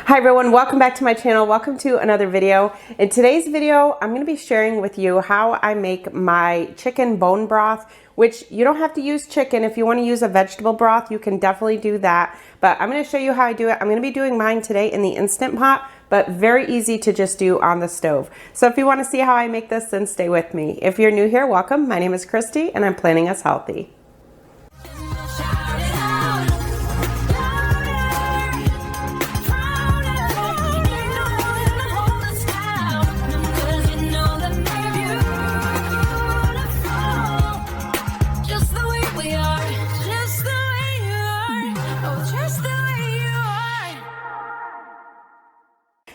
Hi everyone, welcome back to my channel. Welcome to another video. In today's video, I'm going to be sharing with you how I make my chicken bone broth, which you don't have to use chicken. If you want to use a vegetable broth, you can definitely do that. But I'm going to show you how I do it. I'm going to be doing mine today in the Instant Pot, but very easy to just do on the stove. So if you want to see how I make this, then stay with me. If you're new here, welcome. My name is Kristi and I'm Planning Us Healthy.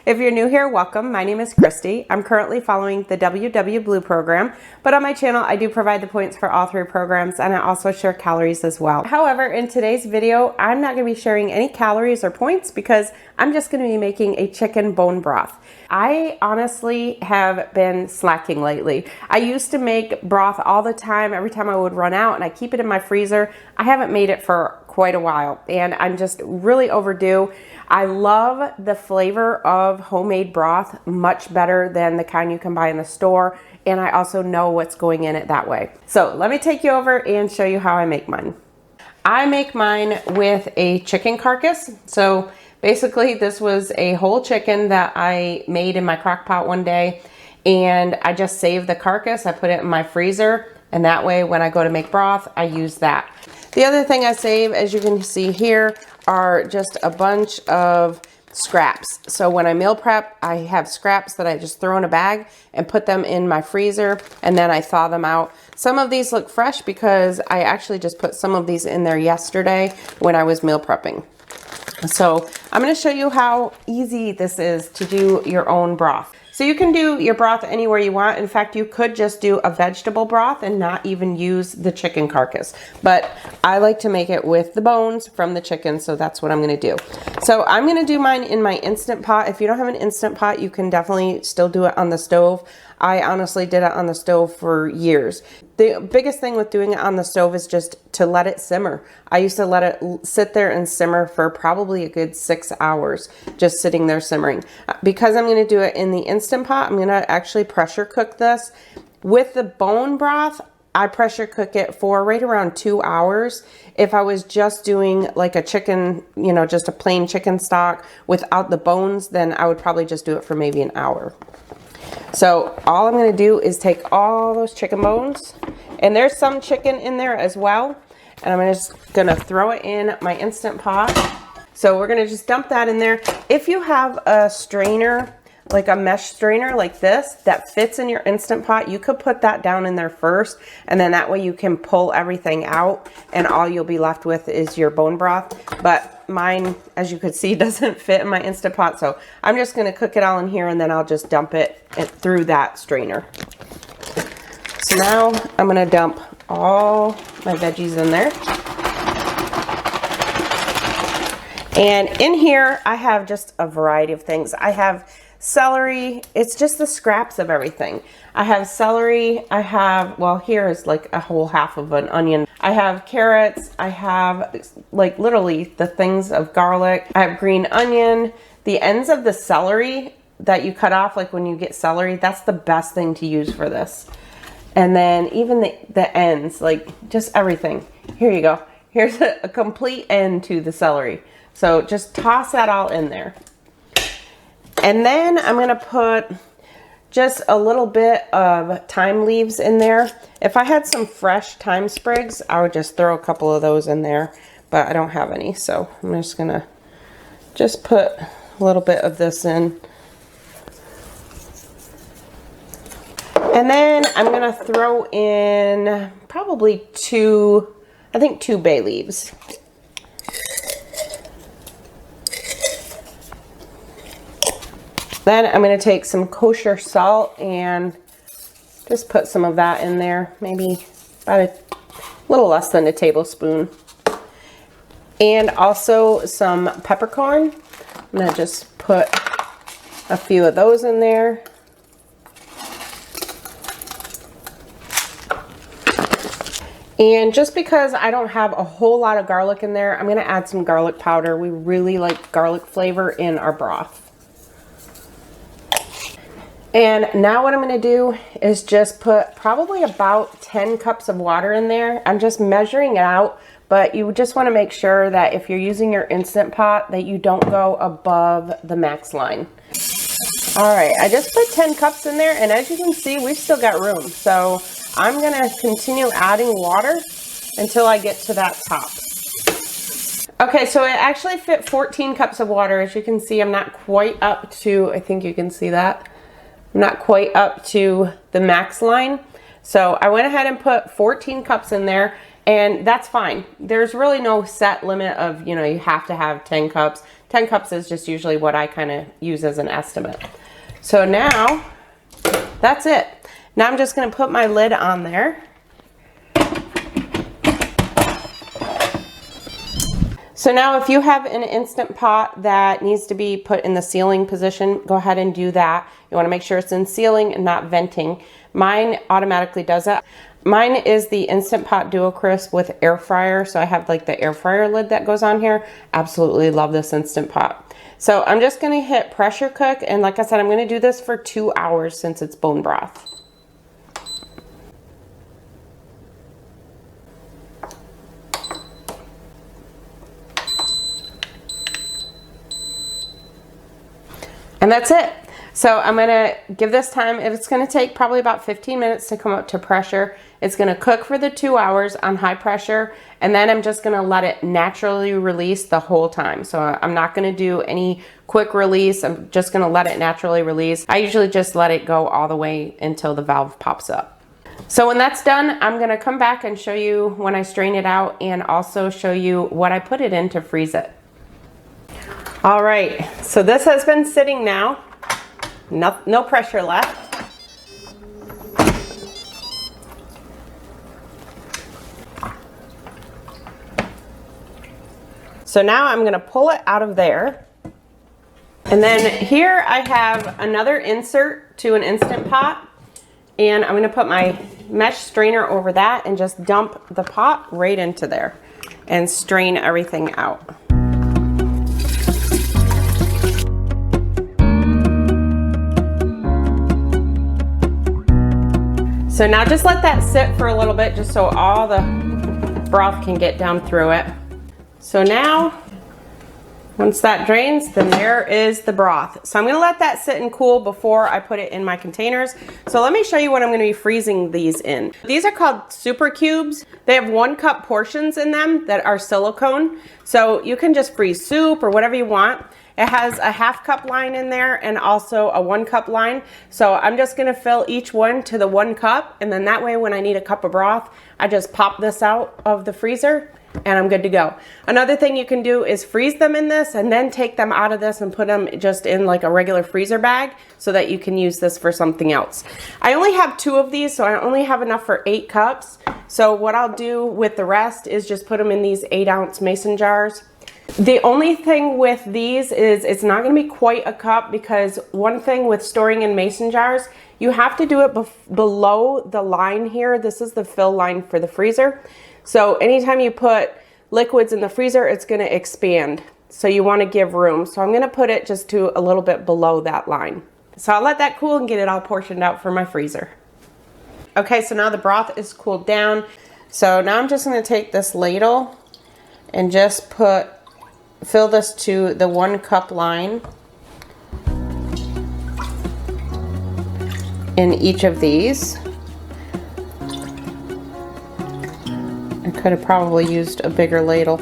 If you're new here, welcome. My name is Kristi. I'm currently following the WW Blue program, but on my channel, I do provide the points for all three programs, and I also share calories as well. However, in today's video, I'm not going to be sharing any calories or points because I'm just going to be making a chicken bone broth. I honestly have been slacking lately. I used to make broth all the time, every time I would run out, and I keep it in my freezer. I haven't made it for quite a while, and I'm just really overdue. I love the flavor of homemade broth much better than the kind you can buy in the store, and I also know what's going in it that way. So let me take you over and show you how I make mine. I make mine with a chicken carcass. So basically this was a whole chicken that I made in my crock pot one day, and I just saved the carcass. I put it in my freezer, and that way when I go to make broth, I use that. The other thing I save, as you can see here, are just a bunch of scraps. So when I meal prep, I have scraps that I just throw in a bag and put them in my freezer, and then I thaw them out. Some of these look fresh because I actually just put some of these in there yesterday when I was meal prepping. So I'm going to show you how easy this is to do your own broth. So you can do your broth anywhere you want. In fact, you could just do a vegetable broth and not even use the chicken carcass. But I like to make it with the bones from the chicken, so that's what I'm going to do. So I'm going to do mine in my Instant Pot. If you don't have an Instant Pot, you can definitely still do it on the stove. I honestly did it on the stove for years. The biggest thing with doing it on the stove is just to let it simmer. I used to let it sit there and simmer for probably a good 6 hours, just sitting there simmering. Because I'm going to do it in the Instant Pot, I'm going to actually pressure cook this. With the bone broth, I pressure cook it for right around 2 hours. If I was just doing like a chicken, you know, just a plain chicken stock without the bones, then I would probably just do it for maybe an hour. So all I'm going to do is take all those chicken bones, and there's some chicken in there as well, and I'm just going to throw it in my Instant Pot. So we're going to just dump that in there. If you have a strainer, like a mesh strainer like this that fits in your Instant Pot, you could put that down in there first, and then that way you can pull everything out and all you'll be left with is your bone broth. But mine, as you could see, doesn't fit in my Instant Pot, so I'm just going to cook it all in here, and then I'll just dump it through that strainer. So now I'm going to dump all my veggies in there. And in here I have just a variety of things. I have celery. It's just the scraps of everything. I have celery. I have, well, here is like a whole half of an onion. I have carrots. I have like literally the things of garlic. I have green onion. The ends of the celery that you cut off, like when you get celery, that's the best thing to use for this. And then even the ends, like just everything. Here you go. Here's a complete end to the celery. So just toss that all in there. And then I'm going to put just a little bit of thyme leaves in there. If I had some fresh thyme sprigs, I would just throw a couple of those in there, but I don't have any. So I'm just going to just put a little bit of this in. And then I'm going to throw in probably two bay leaves. Then I'm going to take some kosher salt and just put some of that in there, maybe about a little less than a tablespoon. And also some peppercorn. I'm going to just put a few of those in there. And just because I don't have a whole lot of garlic in there, I'm gonna add some garlic powder. We really like garlic flavor in our broth. And now what I'm gonna do is just put probably about 10 cups of water in there. I'm just measuring it out, but you just wanna make sure that if you're using your Instant Pot that you don't go above the max line. All right, I just put 10 cups in there, and as you can see, we've still got room. So I'm gonna continue adding water until I get to that top. Okay, so it actually fit 14 cups of water. As you can see, I'm not quite up to, I think you can see that. I'm not quite up to the max line. So I went ahead and put 14 cups in there, and that's fine. There's really no set limit of, you know, you have to have 10 cups. 10 cups is just usually what I kind of use as an estimate. So now, that's it. Now I'm just gonna put my lid on there. So now if you have an Instant Pot that needs to be put in the sealing position, go ahead and do that. You wanna make sure it's in sealing and not venting. Mine automatically does that. Mine is the Instant Pot Duo Crisp with air fryer. So I have like the air fryer lid that goes on here. Absolutely love this Instant Pot. So I'm just gonna hit pressure cook. And like I said, I'm gonna do this for 2 hours since it's bone broth. And that's it. So I'm gonna give this time, it's gonna take probably about 15 minutes to come up to pressure. It's gonna cook for the 2 hours on high pressure, and then I'm just gonna let it naturally release the whole time. So I'm not gonna do any quick release. I'm just gonna let it naturally release. I usually just let it go all the way until the valve pops up. So when that's done, I'm gonna come back and show you when I strain it out, and also show you what I put it in to freeze it. All right, so this has been sitting now. No pressure left. So now I'm gonna pull it out of there. And then here I have another insert to an Instant Pot. And I'm gonna put my mesh strainer over that and just dump the pot right into there and strain everything out. So now just let that sit for a little bit just so all the broth can get down through it. So now, once that drains, then there is the broth. So I'm gonna let that sit and cool before I put it in my containers. So let me show you what I'm gonna be freezing these in. These are called super cubes. They have 1 cup portions in them that are silicone. So you can just freeze soup or whatever you want. It has a 1/2 cup line in there and also a 1 cup line. So I'm just gonna fill each one to the 1 cup, and then that way when I need a cup of broth, I just pop this out of the freezer and I'm good to go. Another thing you can do is freeze them in this and then take them out of this and put them just in like a regular freezer bag so that you can use this for something else. I only have 2 of these, so I only have enough for 8 cups. So what I'll do with the rest is just put them in these 8-ounce mason jars. The only thing with these is it's not going to be quite a cup, because one thing with storing in mason jars, you have to do it below the line here. This is the fill line for the freezer. So anytime you put liquids in the freezer, it's going to expand. So you want to give room. So I'm going to put it just to a little bit below that line. So I'll let that cool and get it all portioned out for my freezer. Okay, so now the broth is cooled down. So now I'm just going to take this ladle and just fill this to the 1 cup line in each of these. I could have probably used a bigger ladle.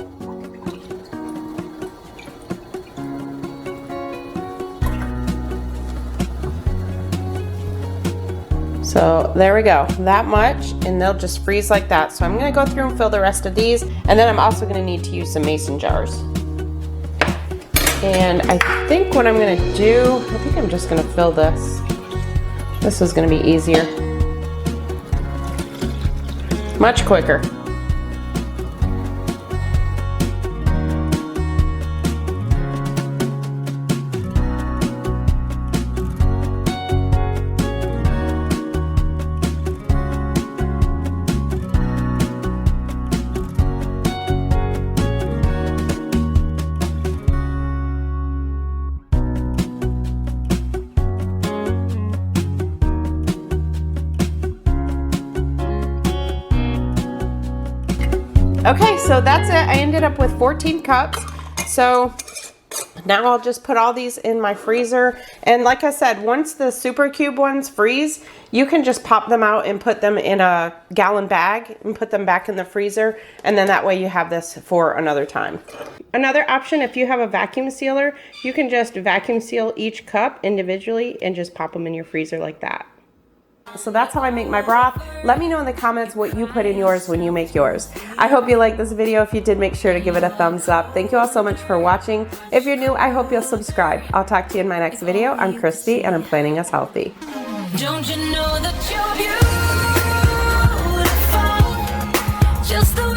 So there we go, that much, and they'll just freeze like that. So I'm gonna go through and fill the rest of these, and then I'm also gonna need to use some mason jars. And I think what I'm gonna do, I think I'm just gonna fill this. This is gonna be easier. Much quicker. Okay, so that's it. I ended up with 14 cups. So now I'll just put all these in my freezer. And like I said, once the super cube ones freeze, you can just pop them out and put them in a gallon bag and put them back in the freezer. And then that way you have this for another time. Another option, if you have a vacuum sealer, you can just vacuum seal each cup individually and just pop them in your freezer like that. So that's how I make my broth. Let me know in the comments what you put in yours when you make yours. I hope you liked this video. If you did, make sure to give it a thumbs up. Thank you all so much for watching. If you're new, I hope you'll subscribe. I'll talk to you in my next video. I'm Kristi, and I'm planning us healthy. Don't you know that you're beautiful? Just the